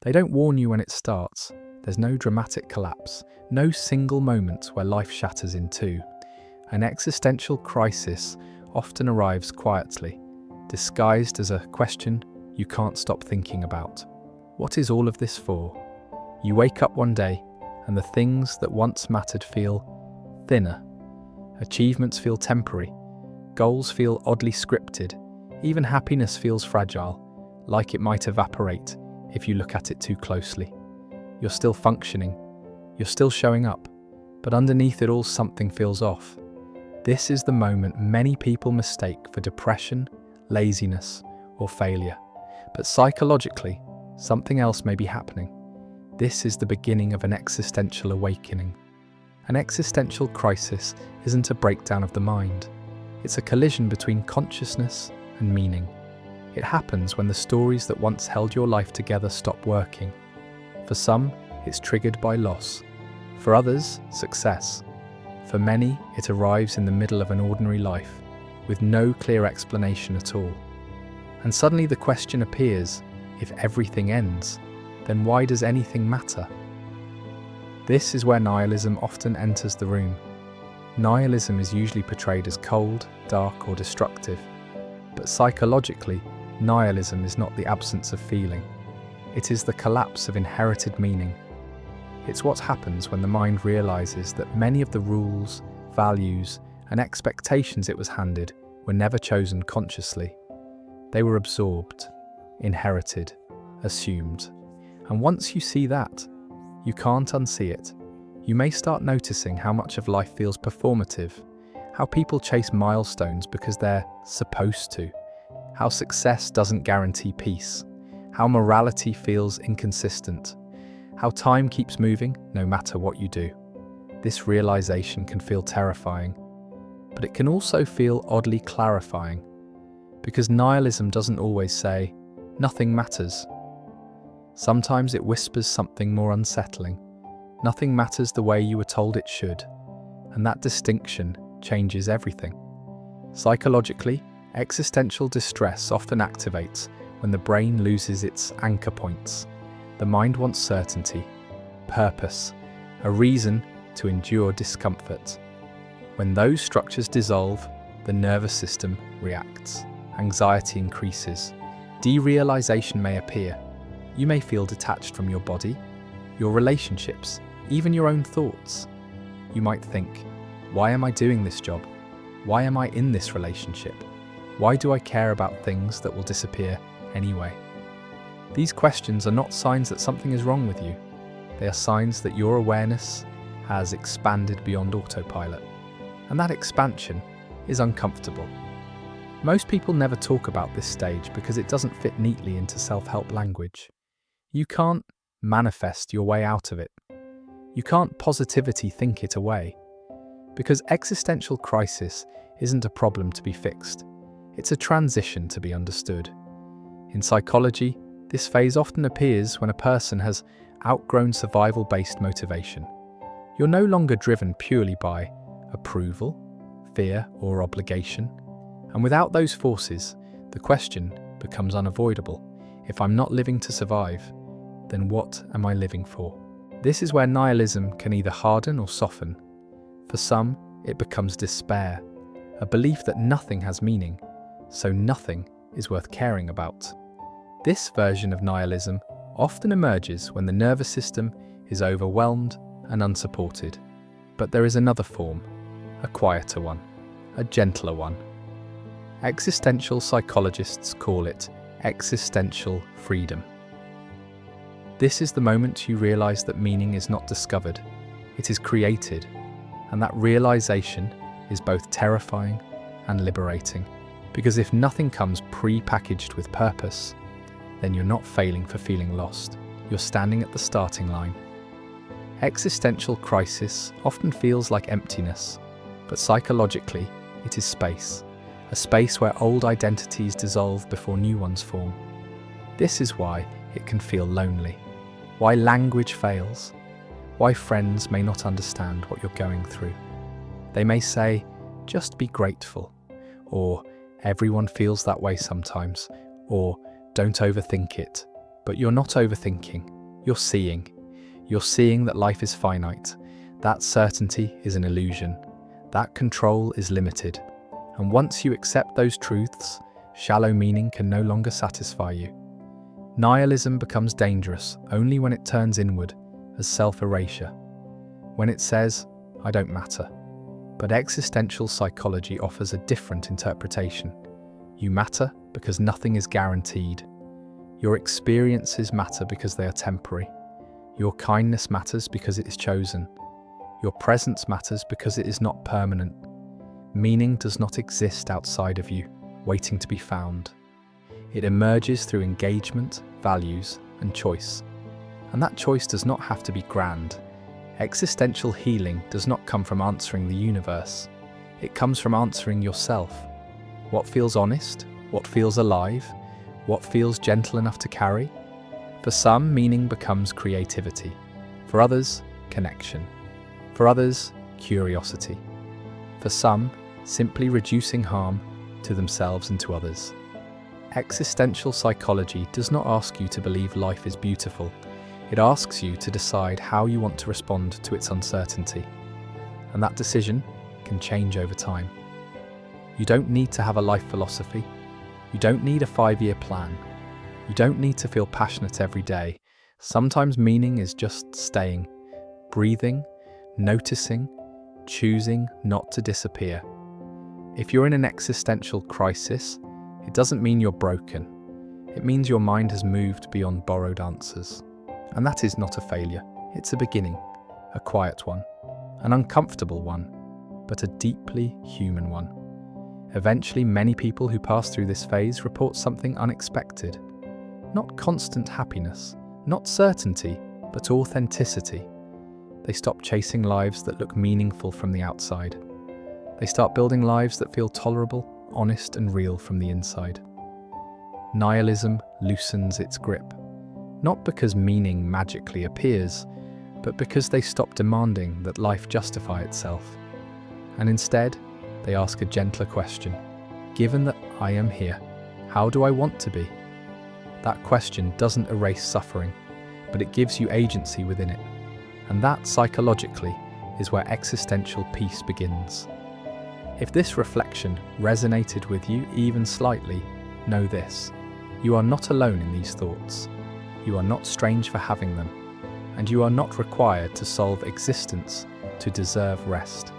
They don't warn you when it starts. There's no dramatic collapse, no single moment where life shatters in two. An existential crisis often arrives quietly, disguised as a question you can't stop thinking about. What is all of this for? You wake up one day and the things that once mattered feel thinner. Achievements feel temporary. Goals feel oddly scripted. Even happiness feels fragile, like it might evaporate if you look at it too closely. You're still functioning. You're still showing up. But underneath it all, something feels off. This is the moment many people mistake for depression, laziness, or failure. But psychologically, something else may be happening. This is the beginning of an existential awakening. An existential crisis isn't a breakdown of the mind. It's a collision between consciousness and meaning. It happens when the stories that once held your life together stop working. For some, it's triggered by loss. For others, success. For many, it arrives in the middle of an ordinary life, with no clear explanation at all. And suddenly the question appears, if everything ends, then why does anything matter? This is where nihilism often enters the room. Nihilism is usually portrayed as cold, dark, or destructive. But psychologically, nihilism is not the absence of feeling. It is the collapse of inherited meaning. It's what happens when the mind realizes that many of the rules, values, and expectations it was handed were never chosen consciously. They were absorbed, inherited, assumed. And once you see that, you can't unsee it. You may start noticing how much of life feels performative, how people chase milestones because they're supposed to, how success doesn't guarantee peace, how morality feels inconsistent, how time keeps moving no matter what you do. This realization can feel terrifying, but it can also feel oddly clarifying, because nihilism doesn't always say, "Nothing matters." Sometimes it whispers something more unsettling. Nothing matters the way you were told it should, and that distinction changes everything. Psychologically, existential distress often activates when the brain loses its anchor points. The mind wants certainty, purpose, a reason to endure discomfort. When those structures dissolve, the nervous system reacts. Anxiety increases. Derealization may appear. You may feel detached from your body, your relationships, even your own thoughts. You might think, why am I doing this job? Why am I in this relationship? Why do I care about things that will disappear anyway? These questions are not signs that something is wrong with you. They are signs that your awareness has expanded beyond autopilot. And that expansion is uncomfortable. Most people never talk about this stage because it doesn't fit neatly into self-help language. You can't manifest your way out of it. You can't positivity think it away. Because existential crisis isn't a problem to be fixed. It's a transition to be understood. In psychology, this phase often appears when a person has outgrown survival-based motivation. You're no longer driven purely by approval, fear, or obligation. And without those forces, the question becomes unavoidable. If I'm not living to survive, then what am I living for? This is where nihilism can either harden or soften. For some, it becomes despair, a belief that nothing has meaning, so nothing is worth caring about. This version of nihilism often emerges when the nervous system is overwhelmed and unsupported. But there is another form, a quieter one, a gentler one. Existential psychologists call it existential freedom. This is the moment you realize that meaning is not discovered, it is created, and that realization is both terrifying and liberating. Because if nothing comes pre-packaged with purpose, then you're not failing for feeling lost. You're standing at the starting line. Existential crisis often feels like emptiness, but psychologically, it is space. A space where old identities dissolve before new ones form. This is why it can feel lonely, why language fails, why friends may not understand what you're going through. They may say, just be grateful, or everyone feels that way sometimes, or don't overthink it. But you're not overthinking, you're seeing. You're seeing that life is finite, that certainty is an illusion, that control is limited. And once you accept those truths, shallow meaning can no longer satisfy you. Nihilism becomes dangerous only when it turns inward as self-erasure, when it says, I don't matter. But existential psychology offers a different interpretation. You matter because nothing is guaranteed. Your experiences matter because they are temporary. Your kindness matters because it is chosen. Your presence matters because it is not permanent. Meaning does not exist outside of you, waiting to be found. It emerges through engagement, values, and choice. And that choice does not have to be grand. Existential healing does not come from answering the universe. It comes from answering yourself. What feels honest? What feels alive? What feels gentle enough to carry? For some, meaning becomes creativity. For others, connection. For others, curiosity. For some, simply reducing harm to themselves and to others. Existential psychology does not ask you to believe life is beautiful. It asks you to decide how you want to respond to its uncertainty. And that decision can change over time. You don't need to have a life philosophy. You don't need a 5-year plan. You don't need to feel passionate every day. Sometimes meaning is just staying, breathing, noticing, choosing not to disappear. If you're in an existential crisis, it doesn't mean you're broken. It means your mind has moved beyond borrowed answers. And that is not a failure. It's a beginning, a quiet one, an uncomfortable one, but a deeply human one. Eventually, many people who pass through this phase report something unexpected. Not constant happiness, not certainty, but authenticity. They stop chasing lives that look meaningful from the outside. They start building lives that feel tolerable, honest, and real from the inside. Nihilism loosens its grip, not because meaning magically appears, but because they stop demanding that life justify itself. And instead, they ask a gentler question. Given that I am here, how do I want to be? That question doesn't erase suffering, but it gives you agency within it. And that, psychologically, is where existential peace begins. If this reflection resonated with you even slightly, know this: you are not alone in these thoughts. You are not strange for having them, and you are not required to solve existence to deserve rest.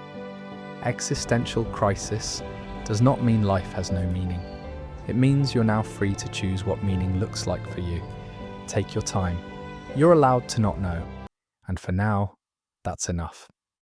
Existential crisis does not mean life has no meaning. It means you're now free to choose what meaning looks like for you. Take your time. You're allowed to not know. And for now, that's enough.